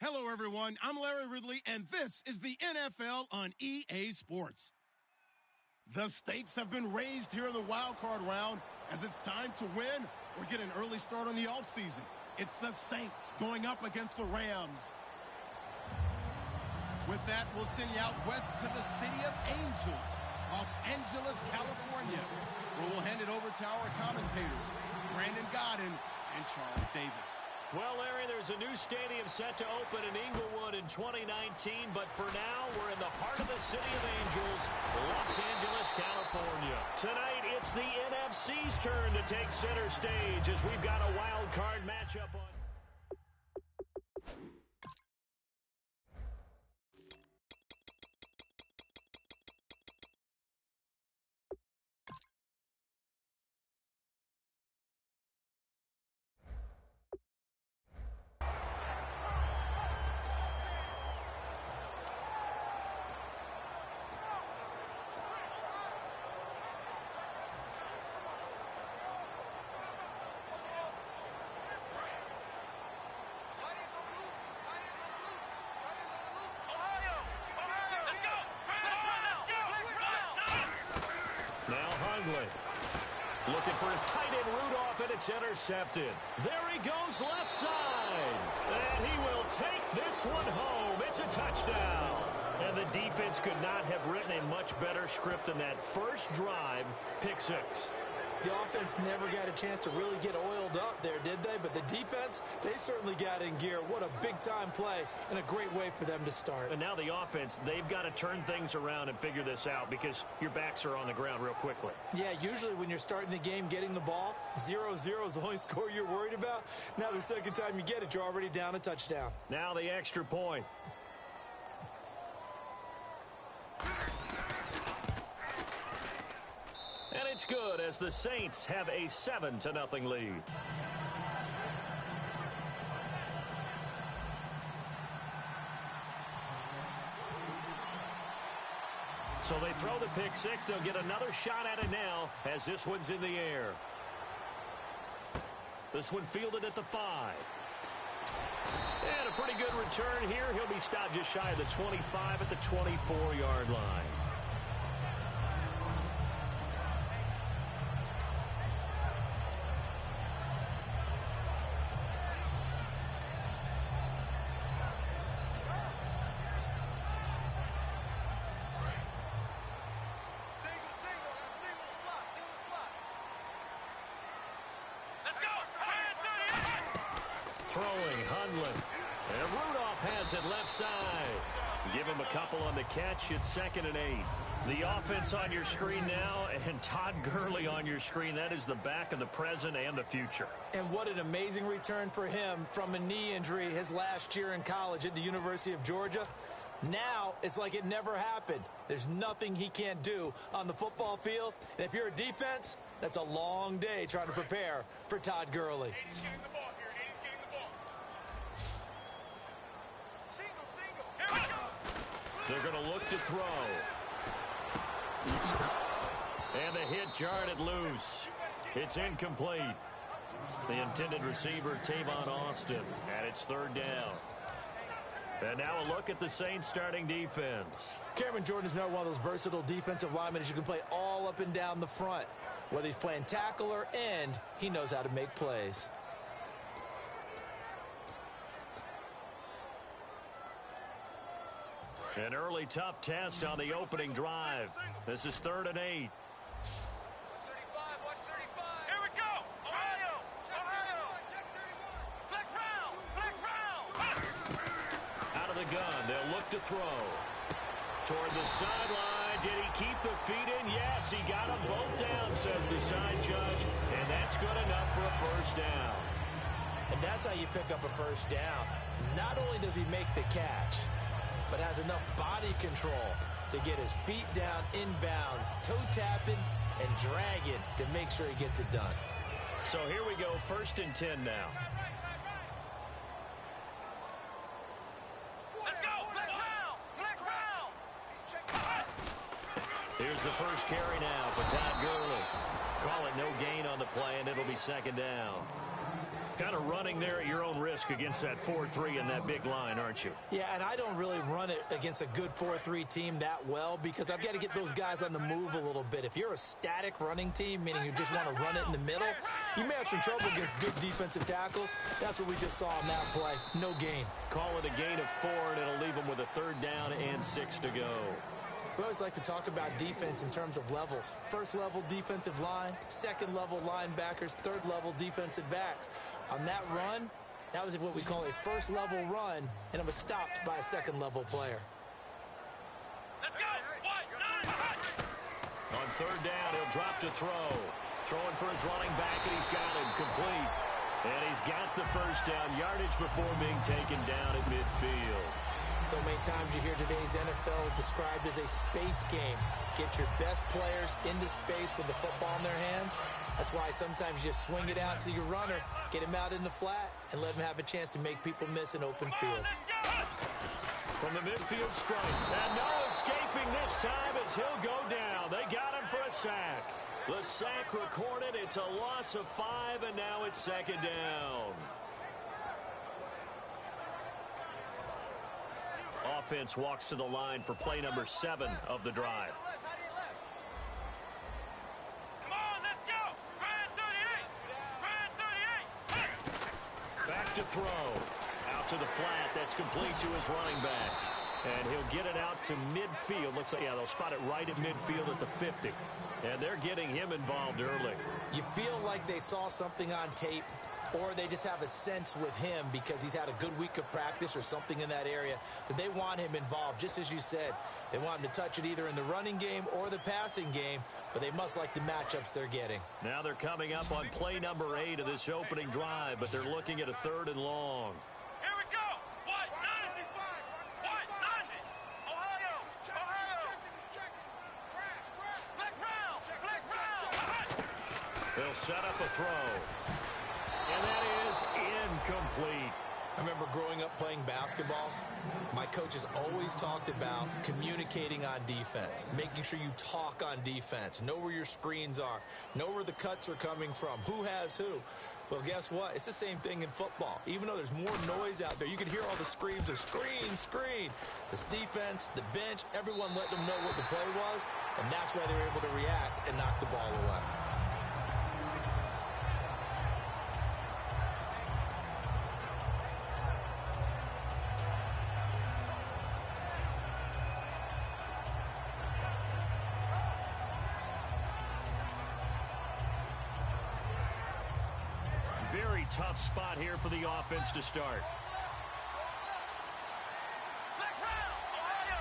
Hello, everyone. I'm Larry Ridley, and this is the NFL on EA Sports. The stakes have been raised here in the wild card round as it's time to win or get an early start on the offseason. It's the Saints going up against the Rams. With that, we'll send you out west to the City of Angels, Los Angeles, California, where we'll hand it over to our commentators, Brandon Godden and Charles Davis. Well, Larry, there's a new stadium set to open in Inglewood in 2019, but for now, we're in the heart of the City of Angels, Los Angeles, California. Tonight, it's the NFC's turn to take center stage as we've got a wild card matchup on. Looking for his tight end Rudolph, and it's intercepted. There he goes left side. And he will take this one home. It's a touchdown. And the defense could not have written a much better script than that first drive, pick six. The offense never got a chance to really get oiled up there, did they? But the defense, they certainly got in gear. What a big-time play and a great way for them to start. And now the offense, they've got to turn things around and figure this out because your backs are on the ground real quickly. Yeah, usually when you're starting the game getting the ball, 0-0 is the only score you're worried about. Now the second time you get it, you're already down a touchdown. Now the extra point. And it's good as the Saints have a 7-0 lead. So they throw the pick six. They'll get another shot at it now as this one's in the air. This one fielded at the 5. And a pretty good return here. He'll be stopped just shy of the 25 at the 24-yard line. Throwing Hundlin. And Rudolph has it left side. Give him a couple on the catch. It's 2nd and 8. The offense on your screen now, and Todd Gurley on your screen. That is the back of the present and the future. And what an amazing return for him from a knee injury his last year in college at the University of Georgia. Now it's like it never happened. There's nothing he can't do on the football field. And if you're a defense, that's a long day trying to prepare for Todd Gurley. They're going to look to throw. And the hit jarred it loose. It's incomplete. The intended receiver, Tavon Austin, and it's 3rd down. And now a look at the Saints starting defense. Cameron Jordan is another one of those versatile defensive linemen who can play all up and down the front. Whether he's playing tackle or end, he knows how to make plays. An early tough test on the opening drive. This is 3rd and 8. Out of the gun, they'll look to throw. Toward the sideline, did he keep the feet in? Yes, he got them both down, says the side judge, and that's good enough for a first down. And that's how you pick up a first down. Not only does he make the catch, but has enough body control to get his feet down inbounds, toe tapping and dragging to make sure he gets it done. So here we go, 1st and 10 now. Here's the first carry now for Todd Gurley. Call it no gain on the play, and it'll be 2nd down. Kind of running there at your own risk against that 4-3 and that big line, aren't you? Yeah, and I don't really run it against a good 4-3 team that well because I've got to get those guys on the move a little bit. If you're a static running team, meaning you just want to run it in the middle, you may have some trouble against good defensive tackles. That's what we just saw on that play. No gain. Call it a gain of 4, and it'll leave them with a 3rd down and 6 to go. We always like to talk about defense in terms of levels. First level defensive line, second level linebackers, third level defensive backs. On that run, that was what we call a first level run, and it was stopped by a second level player. Let's go! On 3rd down, he'll drop to throw. Throwing for his running back, and he's got him complete. And he's got the 1st down, yardage before being taken down at midfield. So many times you hear today's NFL described as a space game. Get your best players into space with the football in their hands. That's why sometimes you swing it out to your runner, get him out in the flat, and let him have a chance to make people miss an open field. From the midfield strike, and no escaping this time as he'll go down. They got him for a sack. The sack recorded. It's a loss of 5, and now it's 2nd down. Offense walks to the line for play number 7 of the drive. Come on, let's go! Brian 38! Back to throw. Out to the flat. That's complete to his running back. And he'll get it out to midfield. Looks like, yeah, they'll spot it right at midfield at the 50. And they're getting him involved early. You feel like they saw something on tape, or they just have a sense with him because he's had a good week of practice or something in that area that they want him involved. Just as you said, they want him to touch it either in the running game or the passing game, but they must like the matchups they're getting. Now they're coming up on play number 8 of this opening drive, but they're looking at a 3rd and long. Here we go! What? 90! What? 90! Ohio! Flex round! They'll set up a throw. And that is incomplete. I remember growing up playing basketball, my coaches always talked about communicating on defense, making sure you talk on defense, know where your screens are, know where the cuts are coming from, who has who. Well, guess what? It's the same thing in football. Even though there's more noise out there, you can hear all the screams of screen, screen. This defense, the bench, everyone let them know what the play was, and that's why they were able to react and knock the ball away. Very tough spot here for the offense to start. Flex round! Ohio!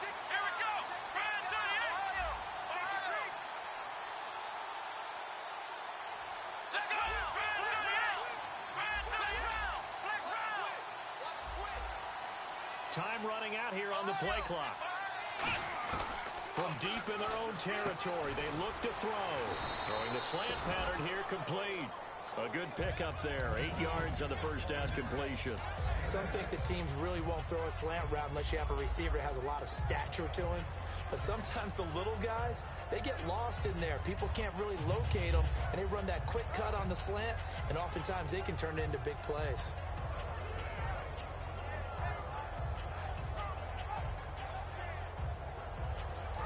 Here we go! Brian 38! Ohio! Let's go! Brian 38! Brian 38! Flex round! Time running out here on the play clock. From deep in their own territory, they look to throw. Throwing the slant pattern here, complete. A good pickup there. 8 yards on the 1st down completion. Some think the teams really won't throw a slant route unless you have a receiver that has a lot of stature to him. But sometimes the little guys, they get lost in there. People can't really locate them, and they run that quick cut on the slant, and oftentimes they can turn it into big plays.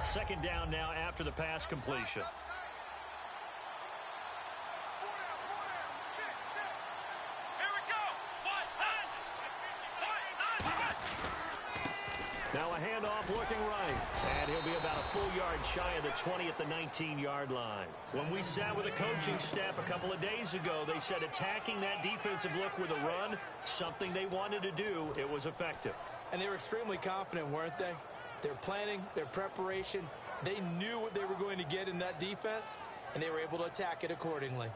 Second down now after the pass completion. Now a handoff looking right. And he'll be about a full yard shy of the 20 at the 19-yard line. When we sat with the coaching staff a couple of days ago, they said attacking that defensive look with a run, something they wanted to do, it was effective. And they were extremely confident, weren't they? Their planning, their preparation, they knew what they were going to get in that defense, and they were able to attack it accordingly.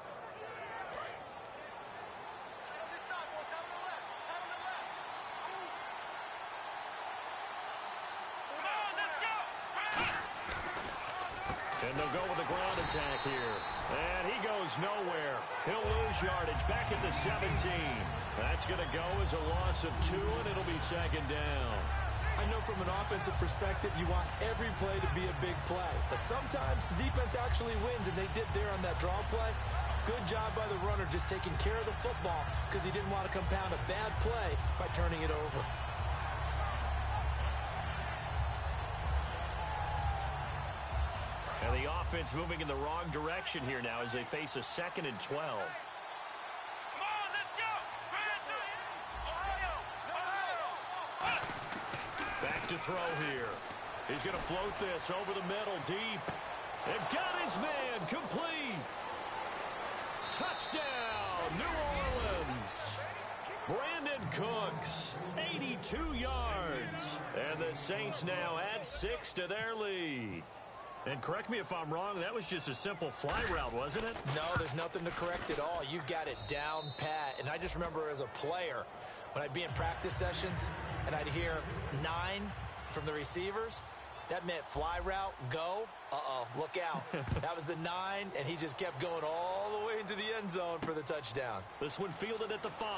And they'll go with a ground attack here. And he goes nowhere. He'll lose yardage back at the 17. That's going to go as a loss of 2, and it'll be 2nd down. I know from an offensive perspective, you want every play to be a big play. But sometimes the defense actually wins, and they did there on that draw play. Good job by the runner just taking care of the football because he didn't want to compound a bad play by turning it over. And the offense moving in the wrong direction here now as they face a 2nd and 12. Come on, let's go! Ohio! Back to throw here. He's going to float this over the middle, deep. And got his man, complete. Touchdown, New Orleans. Brandon Cooks, 82 yards. And the Saints now add 6 to their lead. And correct me if I'm wrong, that was just a simple fly route, wasn't it? No, there's nothing to correct at all. You've got it down pat. And I just remember as a player, when I'd be in practice sessions and I'd hear 9 from the receivers, that meant fly route, go. Uh-oh, look out. That was the 9, and he just kept going all the way into the end zone for the touchdown. This one fielded at the 5.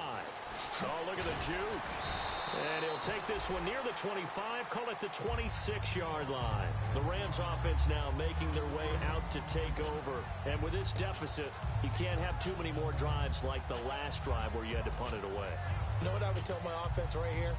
Oh, look at the juke. And he'll take this one near the 25, call it the 26-yard line. The Rams offense now making their way out to take over. And with this deficit, you can't have too many more drives like the last drive where you had to punt it away. You know what I would tell my offense right here?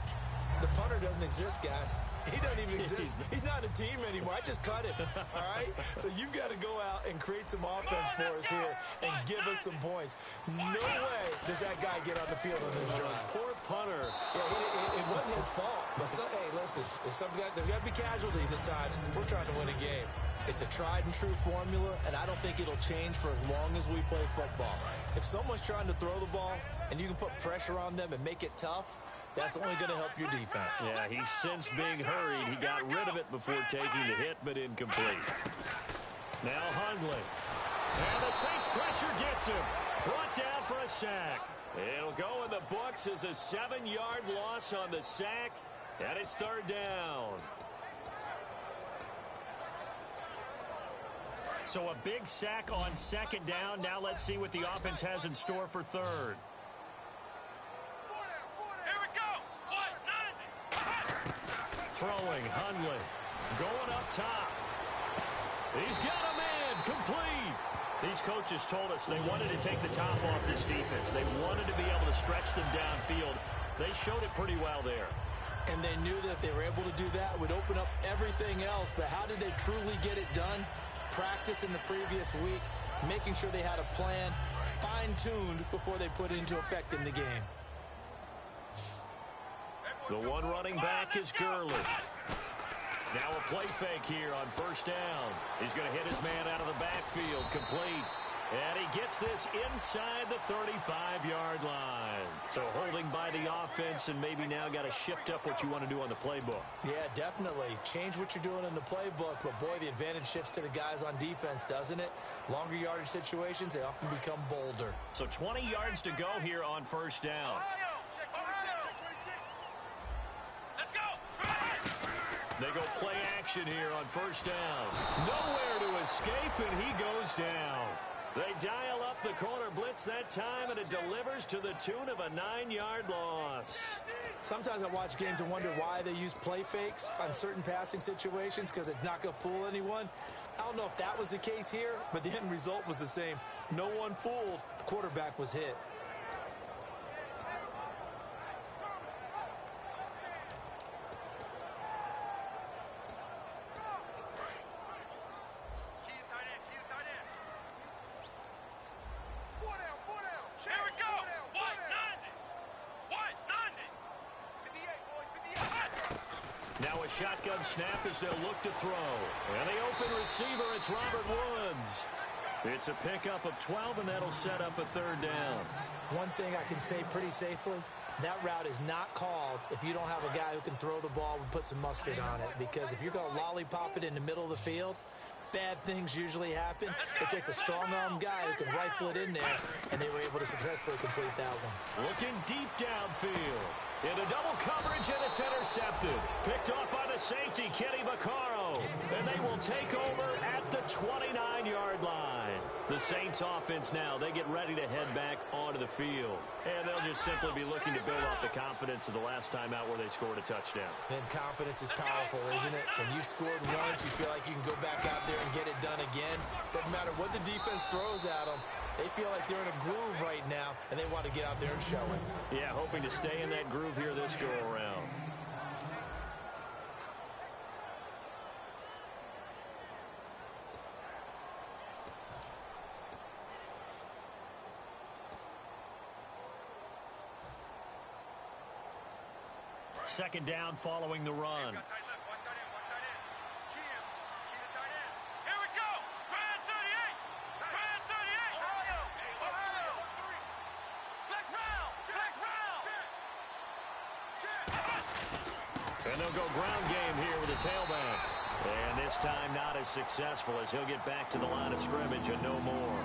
The punter doesn't exist, guys. He doesn't even exist. He's not a team anymore. I just cut him, all right? So you've got to go out and create some offense for us here and give us some points. No way does that guy get on the field on this drive. Poor punter. Yeah, it wasn't his fault. But hey, listen, there's got to be casualties at times. We're trying to win a game. It's a tried-and-true formula, and I don't think it'll change for as long as we play football. If someone's trying to throw the ball and you can put pressure on them and make it tough, that's only going to help your defense. Yeah, he's since being hurried. He got rid of it before taking the hit, but incomplete. Now Hundley. And the Saints pressure gets him. Brought down for a sack. It'll go in the books as a 7-yard loss on the sack, and it's 3rd down. So a big sack on 2nd down. Now let's see what the offense has in store for 3rd. Throwing, Hundley, going up top. He's got a man, complete. These coaches told us they wanted to take the top off this defense. They wanted to be able to stretch them downfield. They showed it pretty well there. And they knew that if they were able to do that, it would open up everything else. But how did they truly get it done? Practice in the previous week, making sure they had a plan, fine-tuned before they put it into effect in the game. The one running back is Gurley. Now a play fake here on 1st down. He's going to hit his man out of the backfield, complete. And he gets this inside the 35-yard line. So holding by the offense and maybe now got to shift up what you want to do on the playbook. Yeah, definitely. Change what you're doing in the playbook. But, boy, the advantage shifts to the guys on defense, doesn't it? Longer yardage situations, they often become bolder. So 20 yards to go here on 1st down. They go play action here on 1st down. Nowhere to escape, and he goes down. They dial up the corner blitz that time, and it delivers to the tune of a 9-yard loss. Sometimes I watch games and wonder why they use play fakes on certain passing situations because it's not going to fool anyone. I don't know if that was the case here, but the end result was the same. No one fooled. The quarterback was hit. Shotgun snap as they'll look to throw. And the open receiver, it's Robert Woods. It's a pickup of 12, and that'll set up a 3rd down. One thing I can say pretty safely, that route is not called if you don't have a guy who can throw the ball and put some mustard on it. Because if you're going to lollipop it in the middle of the field, bad things usually happen. It takes a strong-arm guy who can rifle it in there, and they were able to successfully complete that one. Looking deep downfield. Into double coverage, and it's intercepted. Picked off by the safety, Kenny Vaccaro. And they will take over at the 29-yard line. The the Saints offense now, they get ready to head back onto the field. And they'll just simply be looking to build off the confidence of the last time out where they scored a touchdown. Then confidence is powerful, isn't it? When you've scored once, you feel like you can go back out there and get it done again. Doesn't matter what the defense throws at them. They feel like they're in a groove right now, and they want to get out there and show it. Yeah, hoping to stay in that groove here this go-around. Second down following the run. Here we go. Brand 38. Brand 38. Ohio. Ohio. Flex round. Flex round. And they'll go ground game here with a tailback. And this time not as successful as he'll get back to the line of scrimmage and no more.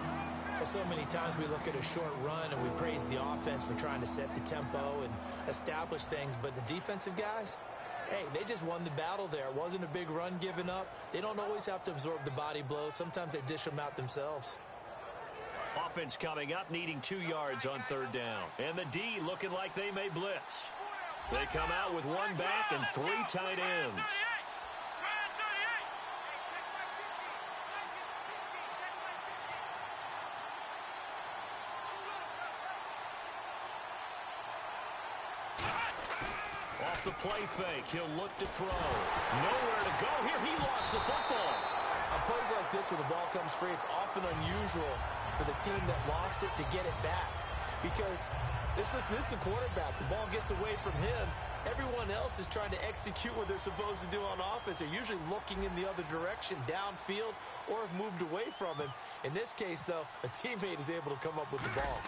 Well, so many times we look at a short run and we praise the offense for trying to set the tempo and establish things, but the defensive guys, hey, they just won the battle there. It wasn't a big run given up. They don't always have to absorb the body blows. Sometimes they dish them out themselves. Offense coming up, needing 2 yards on third down. And the D looking like they may blitz. They come out with one back and 3 tight ends. Off the play fake, he'll look to throw. Nowhere to go here. He lost the football. On plays like this where the ball comes free, it's often unusual for the team that lost it to get it back. Because this is the quarterback. The ball gets away from him. Everyone else is trying to execute what they're supposed to do on offense. They're usually looking in the other direction, downfield, or have moved away from him. In this case, though, a teammate is able to come up with the ball.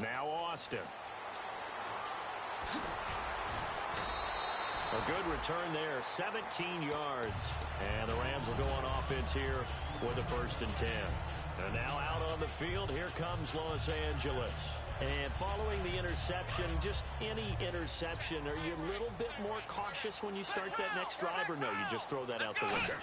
Now Austin. A good return there, 17 yards. And the Rams will go on offense here with a 1st and 10. And now out on the field, here comes Los Angeles. And following the interception, just any interception, are you a little bit more cautious when you start that next drive, or no, you just throw that out the window?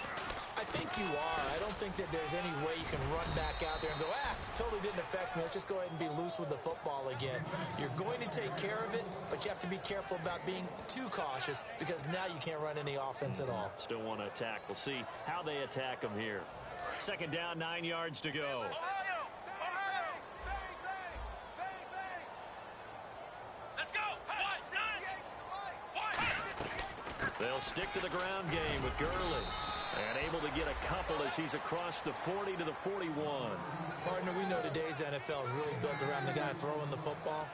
I think you are. I don't think that there's any way you can run back out there and go, totally didn't affect me. Let's just go ahead and be loose with the football again. You're going to take care of it, but you have to be careful about being too cautious because now you can't run any offense at all. Still want to attack. We'll see how they attack them here. Second down, 9 yards to go. Ohio. Ohio. Bang, bang. Bang, bang. Let's go. What? They'll stick to the ground game with Gurley. And able to get a couple as he's across the 40 to the 41. Partner, we know today's NFL is really built around the guy throwing the football.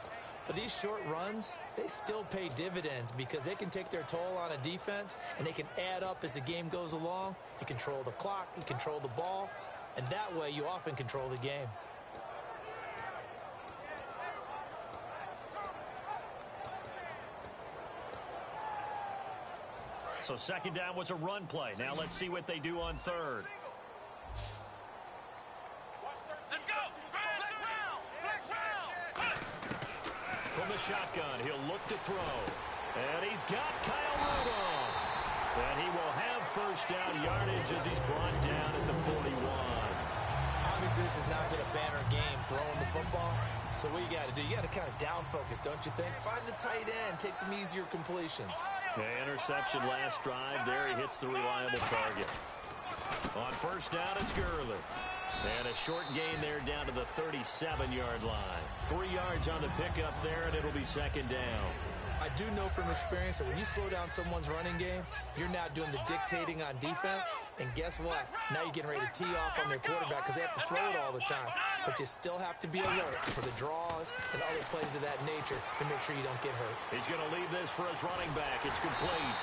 But these short runs, they still pay dividends because they can take their toll on a defense and they can add up as the game goes along. You control the clock, you control the ball, and that way you often control the game. So second down was a run play. Now let's see what they do on third. Let's go. Flex round. Flex round. From the shotgun, he'll look to throw. And he's got Kyle Rudolph. And he will have first down yardage as he's brought down at the 41. Obviously, this has not been a banner game throwing the football. So what you got to do, you got to kind of down focus, don't you think? Find the tight end, take some easier completions. The interception last drive. There he hits the reliable target. On first down, it's Gurley. And a short gain there down to the 37-yard line. 3 yards on the pickup there, and it'll be second down. I do know from experience that when you slow down someone's running game, you're now doing the dictating on defense. And guess what? Now you're getting ready to tee off on their quarterback because they have to throw it all the time. But you still have to be alert for the draws and other plays of that nature to make sure you don't get hurt. He's going to leave this for his running back. It's complete.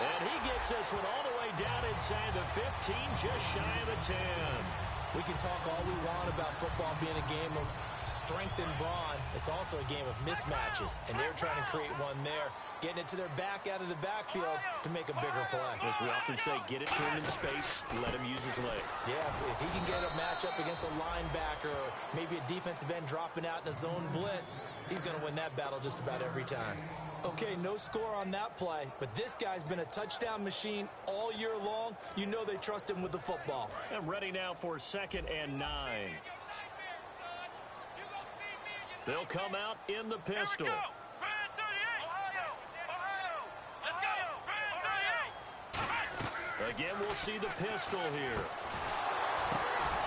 And he gets this one all the way down inside the 15, just shy of the 10. We can talk all we want about football being a game of strength and brawn. It's also a game of mismatches, and they're trying to create one there. getting it to their back out of the backfield to make a bigger play. As we often say, get it to him in space, let him use his leg. Yeah, if he can get a matchup against a linebacker or maybe a defensive end dropping out in a zone blitz, he's going to win that battle just about every time. Okay, no score on that play, but this guy's been a touchdown machine all year long. You know they trust him with the football. And ready now for 2nd and 9. They'll come out in the pistol. Again, we'll see the pistol here.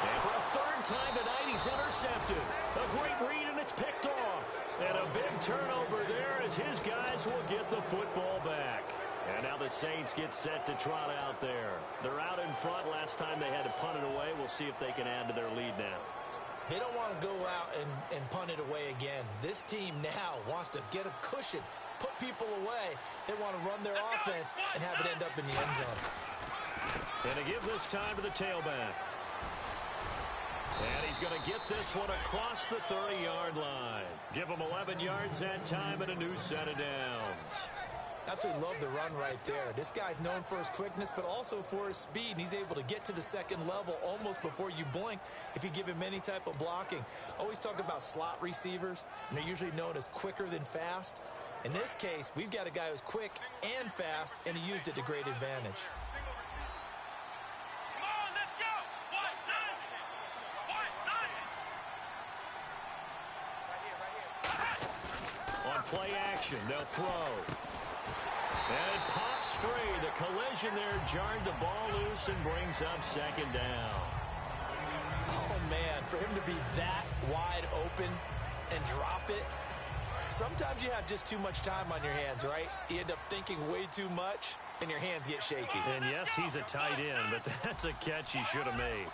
And for a 3rd time tonight, he's intercepted. A great read, and it's picked off. And a big turnover there as his guys will get the football back. And now the Saints get set to trot out there. They're out in front. Last time they had to punt it away. We'll see if they can add to their lead now. They don't want to go out and punt it away again. This team now wants to get a cushion, put people away. They want to run their offense and have it end up in the end zone. And to give this time to the tailback. And he's going to get this one across the 30-yard line. Give him 11 yards that time and a new set of downs. Absolutely love the run right there. This guy's known for his quickness, but also for his speed. And he's able to get to the second level almost before you blink if you give him any type of blocking. Always talk about slot receivers, and they're usually known as quicker than fast. In this case, we've got a guy who's quick and fast, and he used it to great advantage. On play action, they'll throw. And it pops free. The collision there jarred the ball loose and brings up 2nd down. Oh, man, for him to be that wide open and drop it. Sometimes you have just too much time on your hands, right? You end up thinking way too much, and your hands get shaky. And yes, he's a tight end, but that's a catch he should have made.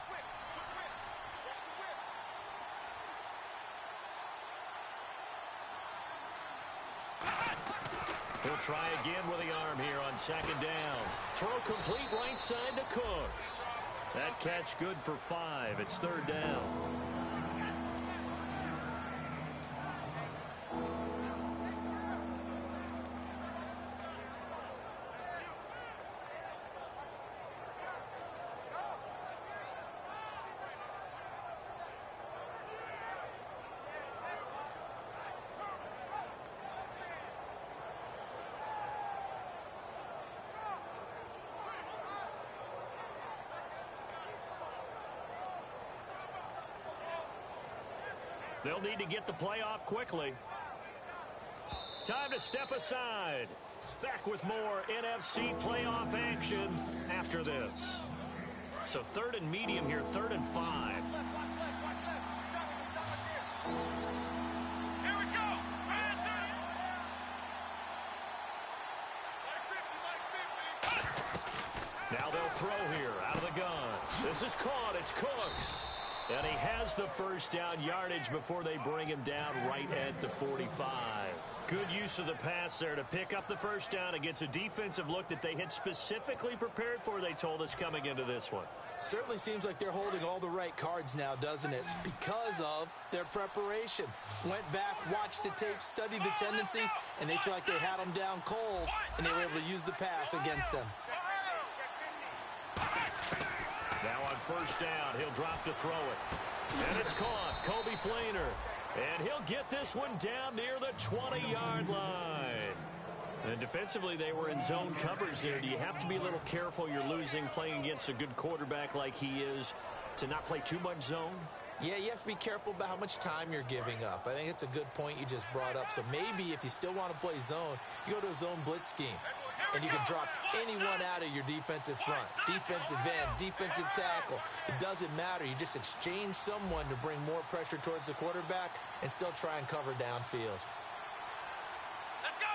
He'll try again with the arm here on 2nd down. Throw complete right side to Cooks. That catch good for 5. It's 3rd down. They'll need to get the play off quickly. Time to step aside. Back with more NFC playoff action after this. So 3rd and medium here, 3rd and 5. Here we go. Now they'll throw here out of the gun. This is caught. It's Cooks. And he has the 1st down yardage before they bring him down right at the 45. Good use of the pass there to pick up the 1st down against a defensive look that they had specifically prepared for, they told us, coming into this one. Certainly seems like they're holding all the right cards now, doesn't it? Because of their preparation. Went back, watched the tape, studied the tendencies, and they feel like they had them down cold, and they were able to use the pass against them. Now on 1st down, he'll drop to throw it. And it's caught. Kobe Flainer. And he'll get this one down near the 20-yard line. And defensively, they were in zone covers there. Do you have to be a little careful? You're losing, playing against a good quarterback like he is, to not play too much zone? Yeah, you have to be careful about how much time you're giving up. I think it's a good point you just brought up. So maybe if you still want to play zone, you go to a zone blitz scheme. And you can drop anyone out of your defensive front. Defensive end, defensive tackle. It doesn't matter. You just exchange someone to bring more pressure towards the quarterback and still try and cover downfield. Let's go.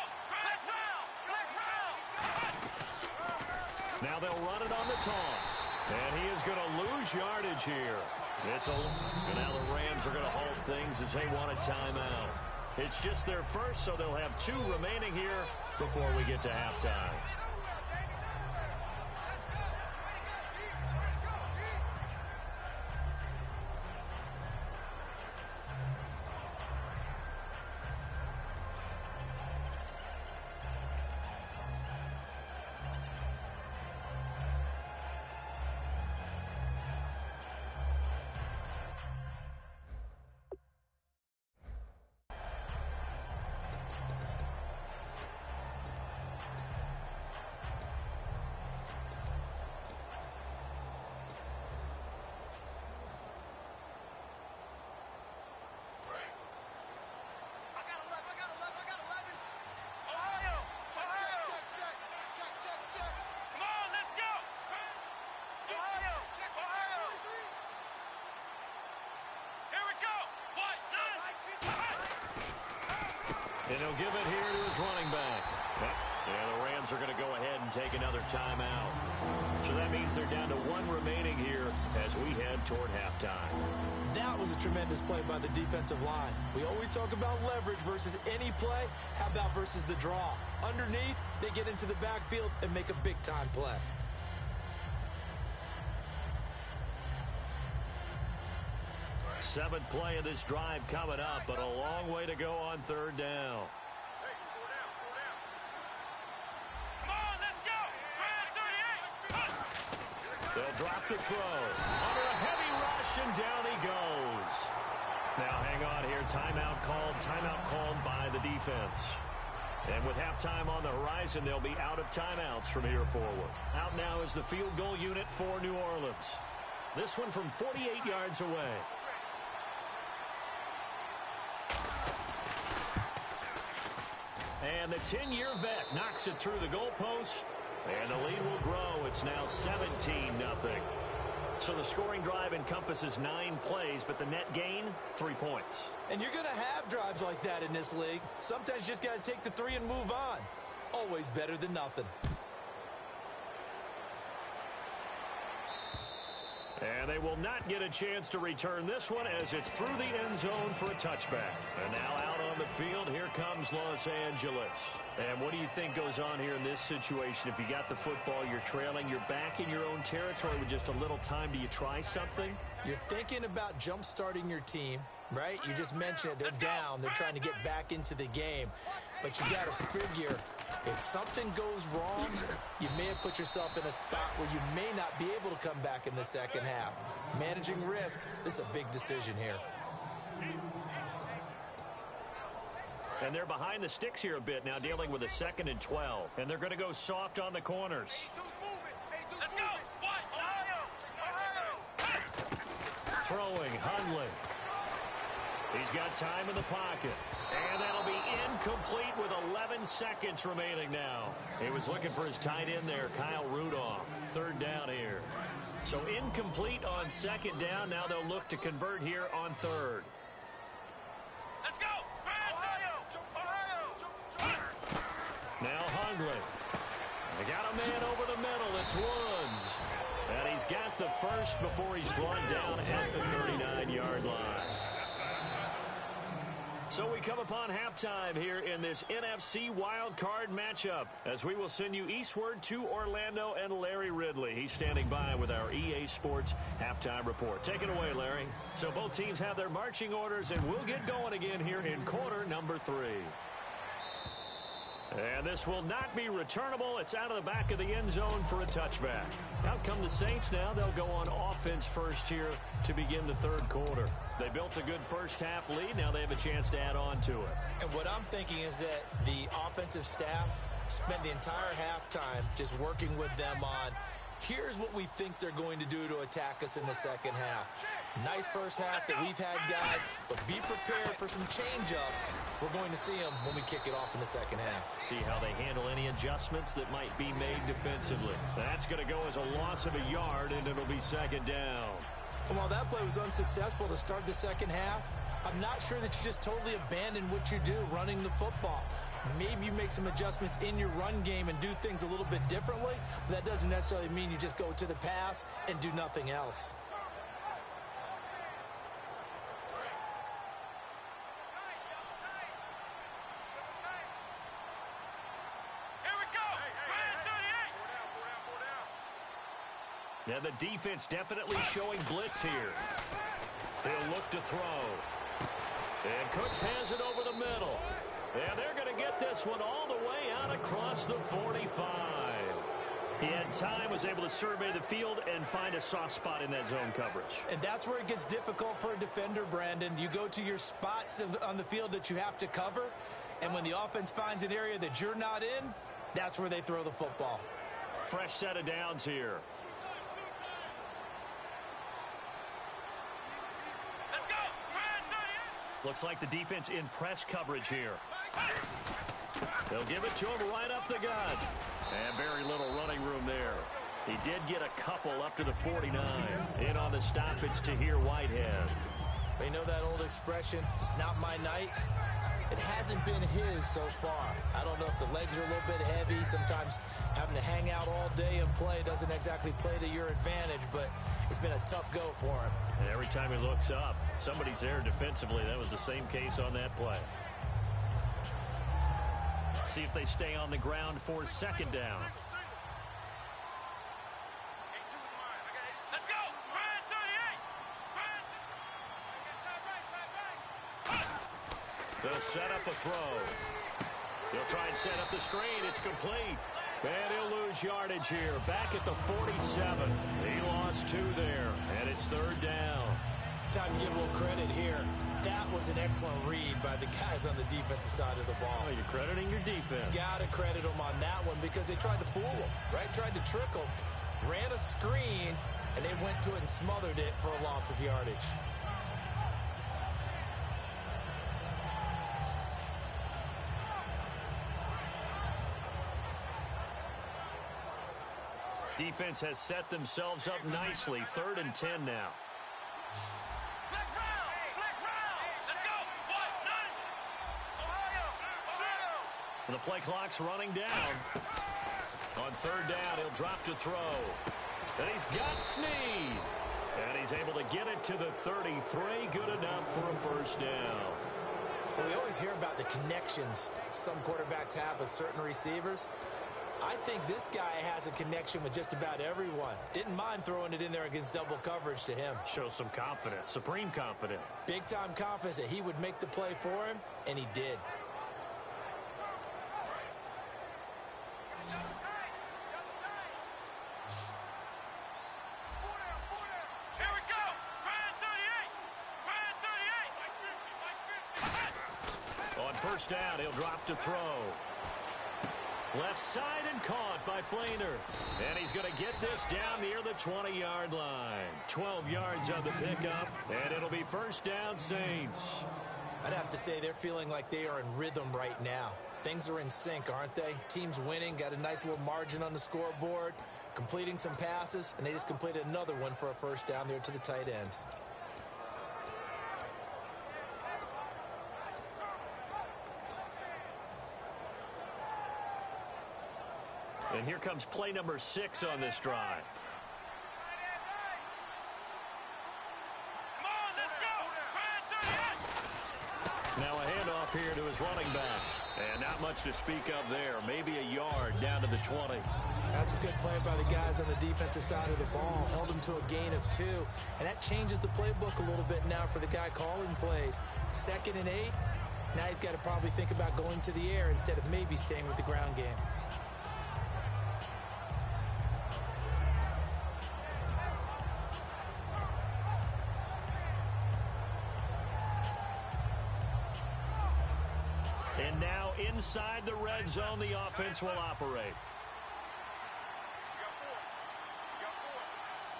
Now they'll run it on the toss. And he is going to lose yardage here. And now the Rams are going to halt things as they want a timeout. It's just their first, so they'll have 2 remaining here before we get to halftime. And he'll give it here to his running back. And the Rams are going to go ahead and take another timeout. So that means they're down to one remaining here as we head toward halftime. That was a tremendous play by the defensive line. We always talk about leverage versus any play. How about versus the draw? Underneath, they get into the backfield and make a big-time play. Seventh play of this drive coming up, but a long way to go on third down. Come on, let's go. Brand 38. They'll drop the throw. Under a heavy rush, and down he goes. Now hang on here. Timeout called by the defense. And with halftime on the horizon, they'll be out of timeouts from here forward. Out now is the field goal unit for New Orleans. This one from 48 yards away. And the 10-year vet knocks it through the goalpost. And the lead will grow. It's now 17-0. So the scoring drive encompasses 9 plays, but the net gain, 3 points. And you're going to have drives like that in this league. Sometimes you just got to take the 3 and move on. Always better than nothing. And they will not get a chance to return this one as it's through the end zone for a touchback. And now out on the field, here comes Los Angeles. And what do you think goes on here in this situation? If you got the football, you're trailing, you're back in your own territory with just a little time. Do you try something? You're thinking about jump-starting your team, right? You just mentioned it. They're down. They're trying to get back into the game. But you got to figure, if something goes wrong, you may have put yourself in a spot where you may not be able to come back in the second half. Managing risk, this is a big decision here. And they're behind the sticks here a bit now, dealing with a 2nd and 12. And they're going to go soft on the corners. Let's go. Ohio. Throwing, Hundley. He's got time in the pocket. And that'll be incomplete with 11 seconds remaining now. He was looking for his tight end there, Kyle Rudolph. 3rd down here. So incomplete on 2nd down. Now they'll look to convert here on 3rd. Let's go. Ohio. Now Hundley. They got a man over the middle. It's Woods. And he's got the first before he's brought down at the 39-yard line. So we come upon halftime here in this NFC wildcard matchup as we will send you eastward to Orlando and Larry Ridley. He's standing by with our EA Sports halftime report. Take it away, Larry. So both teams have their marching orders, and we'll get going again here in quarter number 3. And this will not be returnable. It's out of the back of the end zone for a touchback. Out come the Saints now. They'll go on offense first here to begin the 3rd quarter. They built a good first half lead. Now they have a chance to add on to it. And what I'm thinking is that the offensive staff spent the entire halftime just working with them on, here's what we think they're going to do to attack us in the second half. Nice first half that we've had, guys, but be prepared for some change-ups. We're going to see them when we kick it off in the second half. See how they handle any adjustments that might be made defensively. That's going to go as a loss of a yard, and it'll be 2nd down. And while that play was unsuccessful to start the second half, I'm not sure that you just totally abandon what you do running the football. Maybe you make some adjustments in your run game and do things a little bit differently, but that doesn't necessarily mean you just go to the pass and do nothing else. Here we go. Brand 38. Now the defense definitely showing blitz here. He'll look to throw. And Cooks has it over the middle. And they're going to get this one all the way out across the 45. He had time, was able to survey the field and find a soft spot in that zone coverage. And that's where it gets difficult for a defender, Brandon. You go to your spots on the field that you have to cover, and when the offense finds an area that you're not in, that's where they throw the football. Fresh set of downs here. Let's go. Brand 38. Looks like the defense in press coverage here. They'll give it to him right up the gut. And very little running room there. He did get a couple up to the 49. In on the stop, it's Tahir Whitehead. You know that old expression, it's not my night? It hasn't been his so far. I don't know if the legs are a little bit heavy. Sometimes having to hang out all day and play doesn't exactly play to your advantage, but it's been a tough go for him. And every time he looks up, somebody's there defensively. That was the same case on that play. See if they stay on the ground for second down. Let's go! Ryan 38! They'll set up a throw. He'll try and set up the screen. It's complete. And he'll lose yardage here. Back at the 47. He lost 2 there. And it's third down. Time to give a little credit here. That was an excellent read by the guys on the defensive side of the ball. Oh, you're crediting your defense. Got to credit them on that one because they tried to fool him, right? Tried to trick him. Ran a screen, and they went to it and smothered it for a loss of yardage. Defense has set themselves up nicely. 3rd and 10 now. Flex round! Flex round! Let's go! 1-9! Ohio! The play clock's running down. On 3rd down, he'll drop to throw. And he's got Snead. And he's able to get it to the 33. Good enough for a first down. Well, we always hear about the connections some quarterbacks have with certain receivers. I think this guy has a connection with just about everyone. Didn't mind throwing it in there against double coverage to him. Shows some confidence, supreme confidence. Big-time confidence that he would make the play for him, and he did. Here we go! Ryan 38! Ryan 38! On first down, he'll drop to throw. Left side and caught by Flainer. And he's going to get this down near the 20-yard line. 12 yards on the pickup, and it'll be first down, Saints. I'd have to say they're feeling like they are in rhythm right now. Things are in sync, aren't they? Team's winning, got a nice little margin on the scoreboard, completing some passes, and they just completed another one for a first down there to the tight end. And here comes play number 6 on this drive. Come on, let's go! Ryan 38! Now a handoff here to his running back. And not much to speak of there. Maybe a yard down to the 20. That's a good play by the guys on the defensive side of the ball. Held them to a gain of 2. And that changes the playbook a little bit now for the guy calling plays. 2nd and 8. Now he's got to probably think about going to the air instead of maybe staying with the ground game. And now inside the red zone, the offense will operate.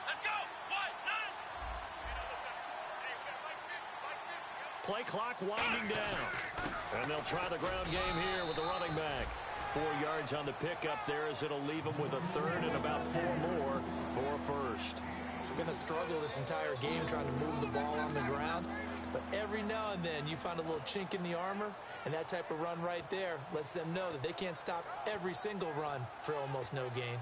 Let's go! 1-9! Play clock winding down. And they'll try the ground game here with the running back. 4 yards on the pickup there as it'll leave them with a 3rd and about 4 more for a first. It's been a struggle this entire game trying to move the ball on the ground. But every now and then you find a little chink in the armor, and that type of run right there lets them know that they can't stop every single run for almost no gain.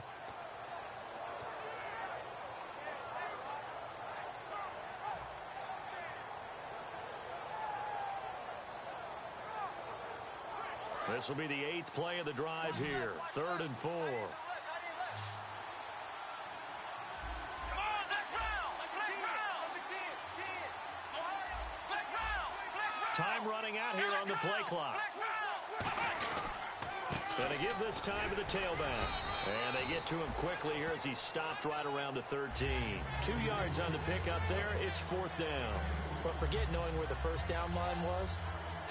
This will be the 8th play of the drive here. 3rd and 4. Time running out here on the play clock. And they give this time to the tailback. And they get to him quickly here as he stopped right around the 13. 2 yards on the pickup there. It's 4th down. But forget knowing where the first down line was.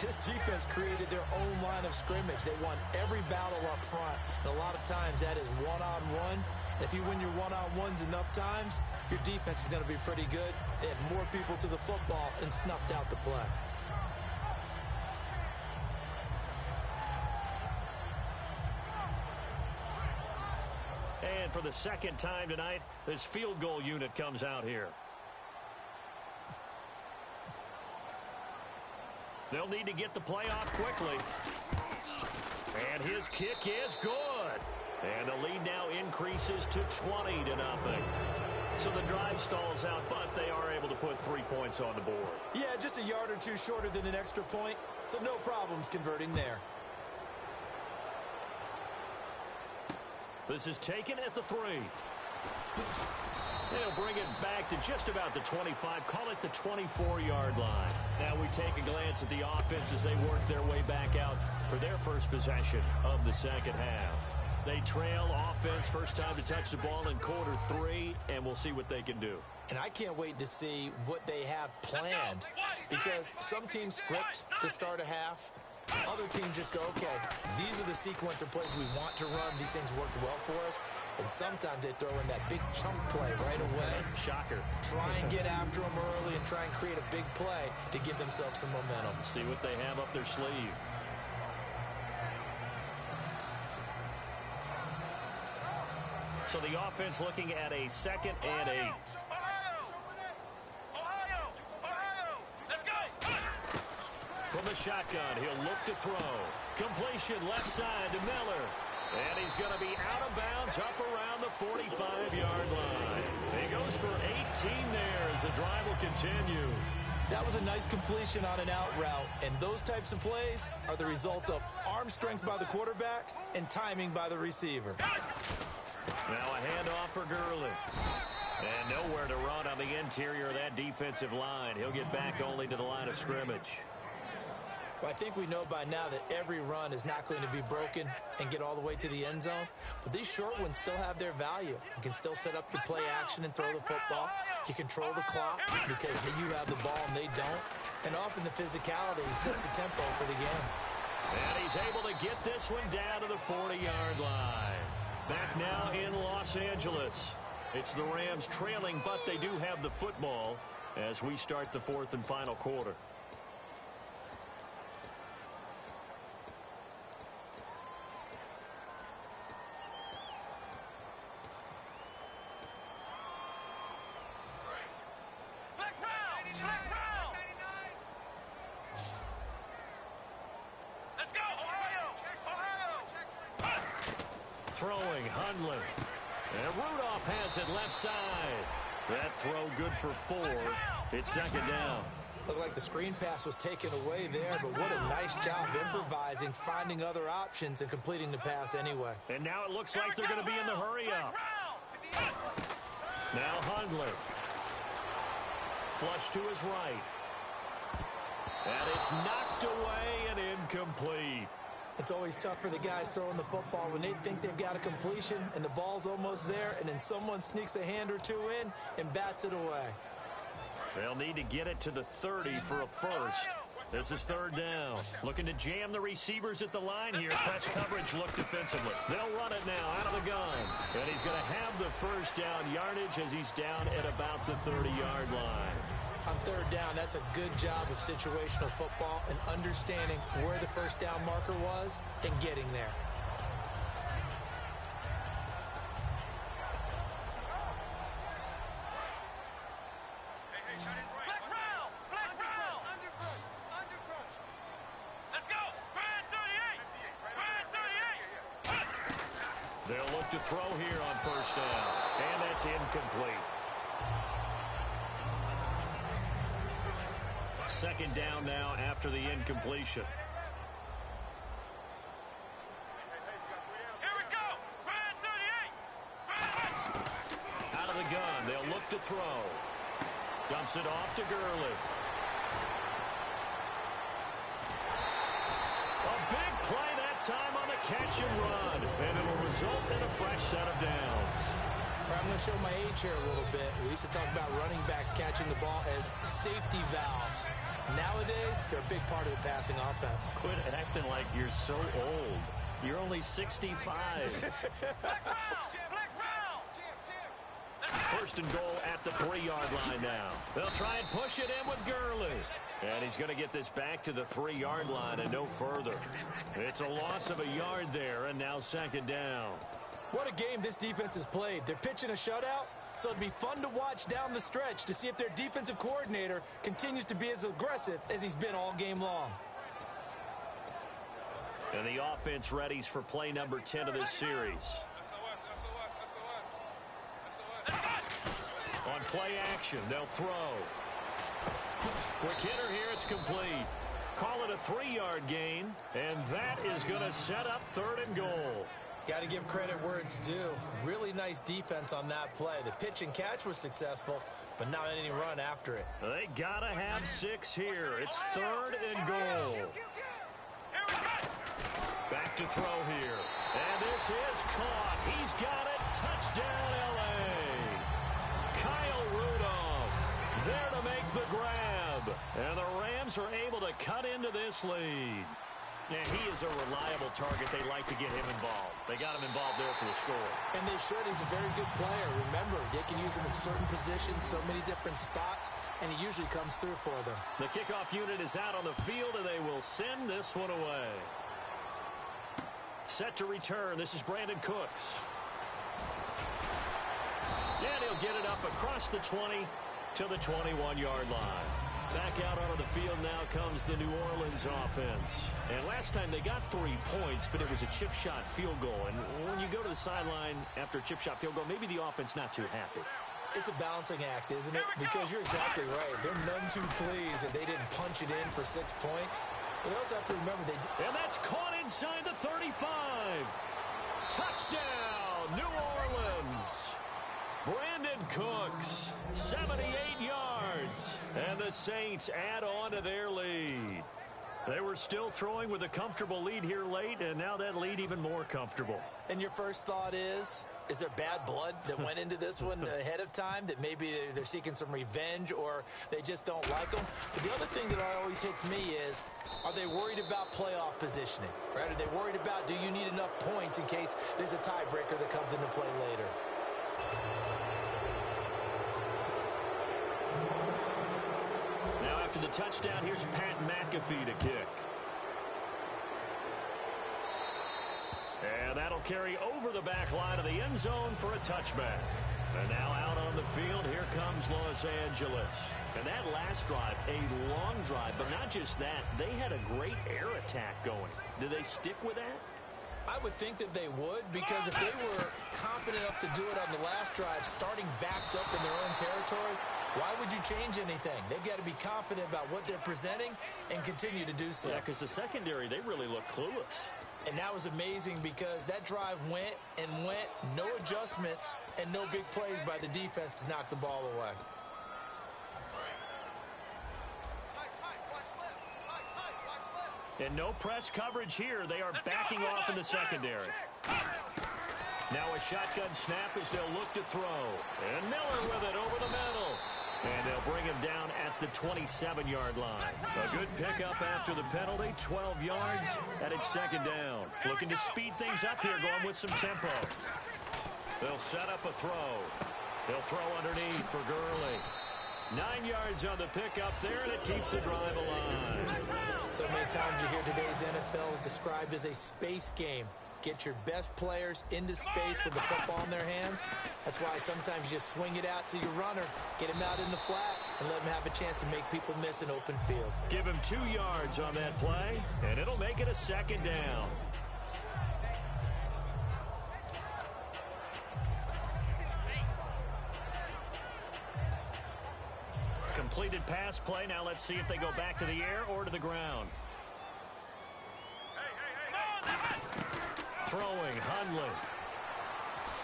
This defense created their own line of scrimmage. They won every battle up front. And a lot of times that is one-on-one. And if you win your one-on-ones enough times, your defense is going to be pretty good. They had more people to the football and snuffed out the play. And for the second time tonight, this field goal unit comes out here. They'll need to get the play off quickly. And his kick is good. And the lead now increases to 20-0. So the drive stalls out, but they are able to put 3 points on the board. Yeah, just a yard or two shorter than an extra point. So no problems converting there. This is taken at the 3. They'll bring it back to just about the 25. Call it the 24-yard line. Now we take a glance at the offense as they work their way back out for their first possession of the second half. They trail offense, first time to touch the ball in quarter 3, and we'll see what they can do. And I can't wait to see what they have planned, because some teams script to start a half. Other teams just go, okay, these are the sequence of plays we want to run. These things worked well for us. And sometimes they throw in that big chunk play right away. Shocker. Try and get after them early and try and create a big play to give themselves some momentum. See what they have up their sleeve. So the offense looking at a 2nd and 8. From the shotgun, he'll look to throw. Completion left side to Miller. And he's going to be out of bounds up around the 45-yard line. He goes for 18 there as the drive will continue. That was a nice completion on an out route, and those types of plays are the result of arm strength by the quarterback and timing by the receiver. Now a handoff for Gurley. And nowhere to run on the interior of that defensive line. He'll get back only to the line of scrimmage. Well, I think we know by now that every run is not going to be broken and get all the way to the end zone. But these short ones still have their value. You can still set up your play action and throw the football. You control the clock because you have the ball and they don't. And often the physicality sets the tempo for the game. And he's able to get this one down to the 40-yard line. Back now in Los Angeles. It's the Rams trailing, but they do have the football as we start the 4th and final quarter. Throwing, Hundley. And Rudolph has it left side. That throw good for 4. It's 2nd down. Looked like the screen pass was taken away there, but what a nice job improvising, finding other options, and completing the pass anyway. And now it looks like they're going to be in the hurry-up. Now Hundley. Flush to his right. And it's knocked away and incomplete. It's always tough for the guys throwing the football when they think they've got a completion and the ball's almost there, and then someone sneaks a hand or two in and bats it away. They'll need to get it to the 30 for a first. This is 3rd down. Looking to jam the receivers at the line here. Press coverage look defensively. They'll run it now out of the gun. And he's going to have the first down yardage as he's down at about the 30-yard line. On 3rd down, that's a good job of situational football and understanding where the first down marker was and getting there. They'll look to throw here on 1st down, and that's incomplete. 2nd down now after the incompletion. Here we go. Brand 38. Out of the gun. They'll look to throw. Dumps it off to Gurley. A big play that time on the catch and run. And it'll result in a fresh set of downs. I'm going to show my age here a little bit. We used to talk about running backs catching the ball as safety valves. Nowadays, they're a big part of the passing offense. Quit acting like you're so old. You're only 65. First and goal at the 3-yard line now. They'll try and push it in with Gurley. And he's going to get this back to the 3-yard line and no further. It's a loss of a yard there, and now 2nd down. What a game this defense has played. They're pitching a shutout, So it'd be fun to watch down the stretch to see if their defensive coordinator continues to be as aggressive as he's been all game long. And the offense readies for play number 10 of this series. On play action, they'll throw. Quick hitter here, it's complete. Call it a 3-yard gain, and that is going to set up 3rd and goal. Got to give credit where it's due. Really nice defense on that play. The pitch and catch was successful, but not any run after it. They got to have 6 here. It's 3rd and goal. Back to throw here. And this is caught. He's got it. Touchdown, L.A. Kyle Rudolph there to make the grab. And the Rams are able to cut into this lead. Yeah, he is a reliable target. They like to get him involved. They got him involved there for the score. And they should. He's a very good player. Remember, they can use him in certain positions, so many different spots, and he usually comes through for them. The kickoff unit is out on the field, and they will send this one away. Set to return. This is Brandon Cooks. And he'll get it up across the 20 to the 21-yard line. Back out onto the field now comes the New Orleans offense. And last time they got 3 points, but it was a chip shot field goal. And when you go to the sideline after a chip shot field goal, maybe the offense not too happy. It's a balancing act, isn't it? Because you're exactly right. They're none too pleased that they didn't punch it in for 6 points. But they also have to remember they... And that's caught inside the 35. Touchdown, New Orleans. Brandon Cooks, 78 yards. And the Saints add on to their lead. They were still throwing with a comfortable lead here late, and now that lead even more comfortable. And your first thought is there bad blood that went into this one ahead of time, that maybe they're seeking some revenge or they just don't like them? But the other thing that always hits me is, are they worried about playoff positioning? Right? Are they worried about, do you need enough points in case there's a tiebreaker that comes into play later? Now after the touchdown, here's Pat McAfee to kick. And that'll carry over the back line of the end zone for a touchback. And now out on the field, here comes Los Angeles. And that last drive, a long drive, but not just that, they had a great air attack going. Do they stick with that? I would think that they would, because if they were confident enough to do it on the last drive, starting backed up in their own territory, why would you change anything? They've got to be confident about what they're presenting and continue to do so. Yeah, because the secondary, they really look clueless. And that was amazing because that drive went and went, no adjustments and no big plays by the defense to knock the ball away. And no press coverage here. They are backing off in the secondary. Now a shotgun snap as they'll look to throw. And Miller with it over the middle. And they'll bring him down at the 27-yard line. A good pickup after the penalty, 12 yards, and it's second down. Looking to speed things up here, going with some tempo. They'll set up a throw. They'll throw underneath for Gurley. 9 yards on the pickup there, and it keeps the drive alive. So many times you hear today's NFL described as a space game. Get your best players into space with the football in their hands. That's why sometimes you just swing it out to your runner, get him out in the flat, and let him have a chance to make people miss an open field. Give him 2 yards on that play, and it'll make it a second down. Completed pass play. Now let's see if they go back to the air or to the ground. Throwing, Hundley.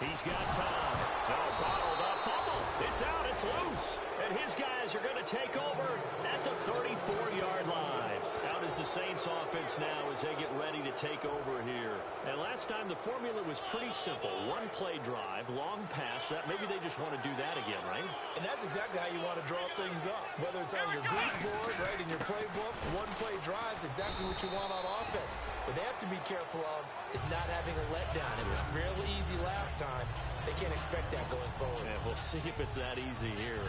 He's got time. Now bottled up. Fumble. It's out. It's loose. And his guys are going to take over at the 34-yard line. Out is the Saints offense now as they get ready to take over here. And last time the formula was pretty simple. One play drive, long pass. That maybe they just want to do that again, right? And that's exactly how you want to draw things up. Whether it's on your grease board, right, in your playbook, one play drive's exactly what you want on offense. What they have to be careful of is not having a letdown. It was real easy last time. They can't expect that going forward. And we'll see if it's that easy here.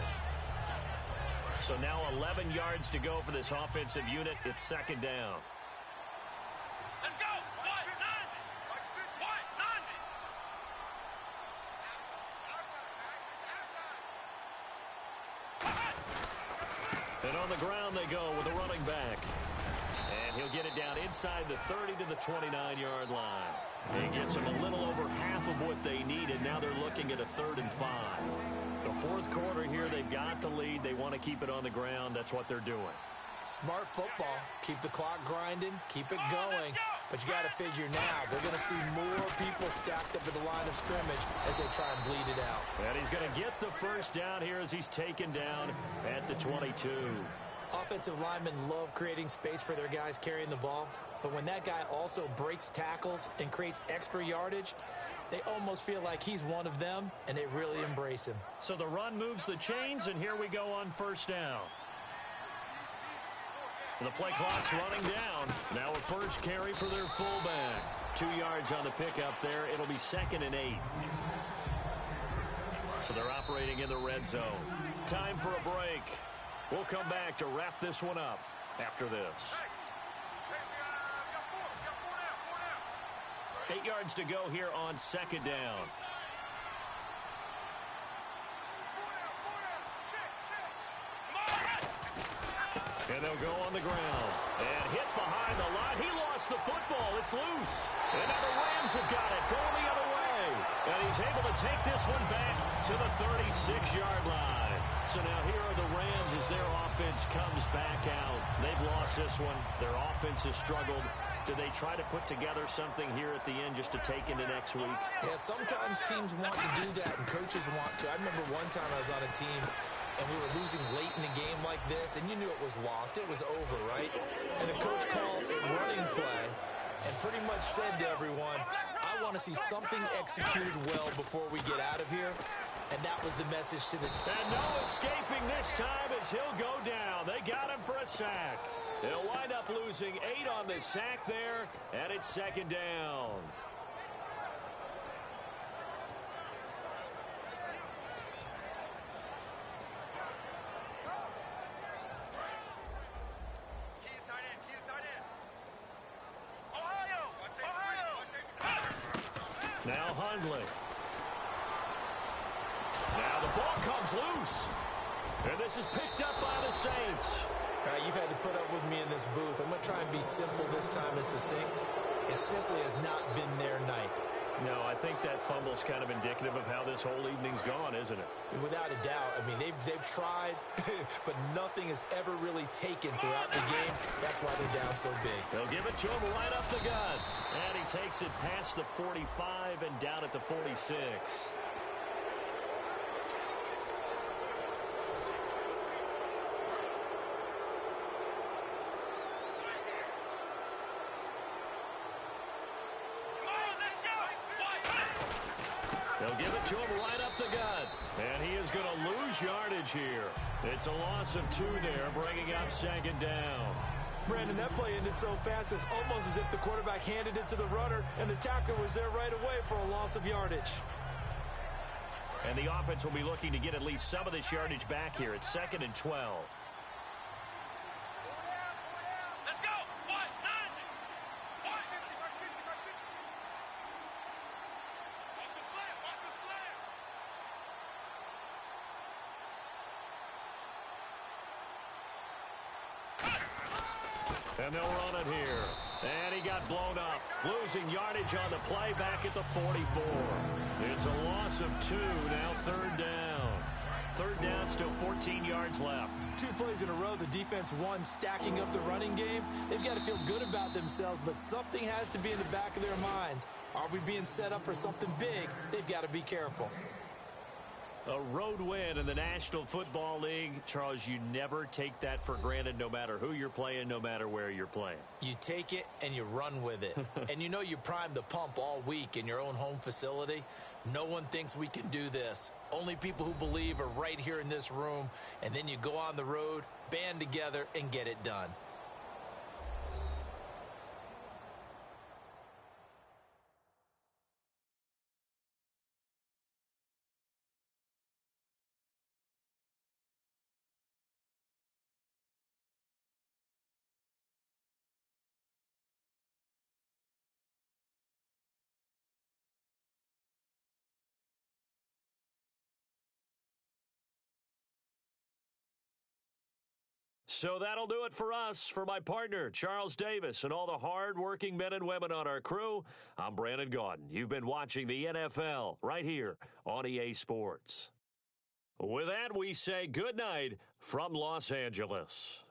So now 11 yards to go for this offensive unit. It's second down. Let's go. And on the ground they go with a running back. And he'll get it down inside the 30 to the 29-yard line. He gets them a little over half of what they needed. Now they're looking at a 3rd and 5. The fourth quarter here, they've got the lead. They want to keep it on the ground. That's what they're doing. Smart football. Keep the clock grinding. Keep it going. But you got to figure now, they're going to see more people stacked up at the line of scrimmage as they try and bleed it out. And he's going to get the first down here as he's taken down at the 22. Offensive linemen love creating space for their guys carrying the ball. But when that guy also breaks tackles and creates extra yardage, they almost feel like he's one of them, and they really embrace him. So the run moves the chains, and here we go on first down. The play clock's running down. Now a first carry for their fullback. 2 yards on the pickup there. It'll be 2nd and 8. So they're operating in the red zone. Time for a break. We'll come back to wrap this one up after this. 8 yards to go here on 2nd down. And they'll go on the ground. And hit behind the line. He lost the football. It's loose. And now the Rams have got it. Going the other way. And he's able to take this one back to the 36-yard line. So now here are the Rams as their offense comes back out. They've lost this one. Their offense has struggled. Do they try to put together something here at the end just to take into next week? Yeah, sometimes teams want to do that, and coaches want to. I remember one time I was on a team, and we were losing late in a game like this, and you knew it was lost. It was over, right? And the coach called a running play and pretty much said to everyone, I want to see something executed well before we get out of here. And that was the message to the... And no escaping this time as he'll go down. They got him for a sack. They'll wind up losing 8 on the sack there, and it's 2nd down. Now Hundley. Now the ball comes loose. And this is picked up by the Saints. You've had to put up with me in this booth. I'm going to try and be simple this time and succinct. It simply has not been their night. No, I think that fumble's kind of indicative of how this whole evening's gone, isn't it? Without a doubt. I mean, they've tried, but nothing has ever really taken throughout the game. That's why they're down so big. They'll give it to him right up the gut. And he takes it past the 45 and down at the 46. They'll give it to him right up the gut. And he is going to lose yardage here. It's a loss of 2 there, bringing up 2nd down. Brandon, that play ended so fast, it's almost as if the quarterback handed it to the runner, and the tackler was there right away for a loss of yardage. And the offense will be looking to get at least some of this yardage back here. It's 2nd and 12. And they'll run it here. And he got blown up. Losing yardage on the play back at the 44. It's a loss of 2, now 3rd down. 3rd down, still 14 yards left. 2 plays in a row, the defense won, stacking up the running game. They've got to feel good about themselves, but something has to be in the back of their minds. Are we being set up for something big? They've got to be careful. A road win in the National Football League. Charles, you never take that for granted no matter who you're playing, no matter where you're playing. You take it and you run with it. And you know you primed the pump all week in your own home facility. No one thinks we can do this. Only people who believe are right here in this room. And then you go on the road, band together, and get it done. So that'll do it for us. For my partner, Charles Davis, and all the hard-working men and women on our crew, I'm Brandon Gaudin. You've been watching the NFL right here on EA Sports. With that, we say good night from Los Angeles.